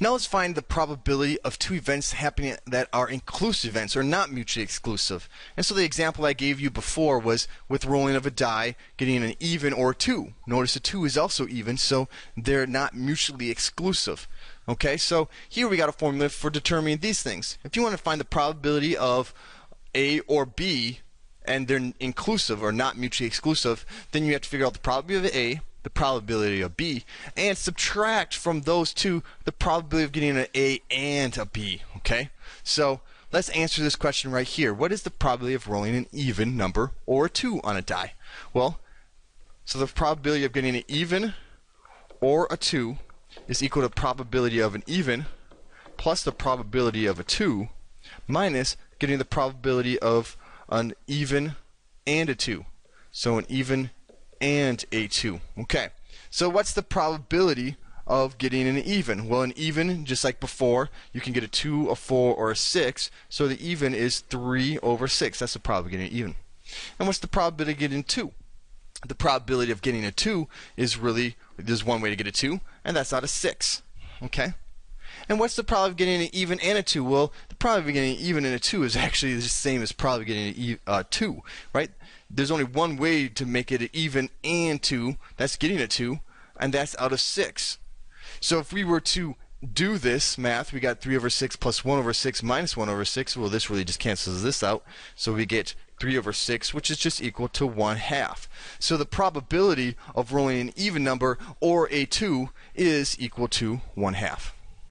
Now let's find the probability of two events happening that are inclusive events or not mutually exclusive. And so the example I gave you before was with rolling of a die, getting an even or 2. Notice a 2 is also even, so they're not mutually exclusive. Okay, so here we got a formula for determining these things. If you want to find the probability of A or B and they're inclusive or not mutually exclusive, then you have to figure out the probability of A, the probability of B, and subtract from those two the probability of getting an A and a B. Okay, so let's answer this question right here. What is the probability of rolling an even number or a 2 on a die? Well, so the probability of getting an even or a 2 is equal to the probability of an even plus the probability of a 2 minus getting the probability of an even and a 2. So an even and a 2. Okay, so what's the probability of getting an even? Well, an even, just like before, you can get a 2, a 4, or a 6. So the even is 3 over 6. That's the probability of getting an even. And what's the probability of getting 2? The probability of getting a 2 is really, there's one way to get a 2, and that's out of 6. Okay? And what's the probability of getting an even and a 2? Well, the probability of getting an even and a 2 is actually the same as probability of getting a 2, right? There's only one way to make it an even and 2, that's getting a 2, and that's out of 6. So if we were to do this math, we got 3 over 6 plus 1 over 6 minus 1 over 6. Well, this really just cancels this out. So we get 3 over 6, which is just equal to 1/2. So the probability of rolling an even number or a 2 is equal to 1/2.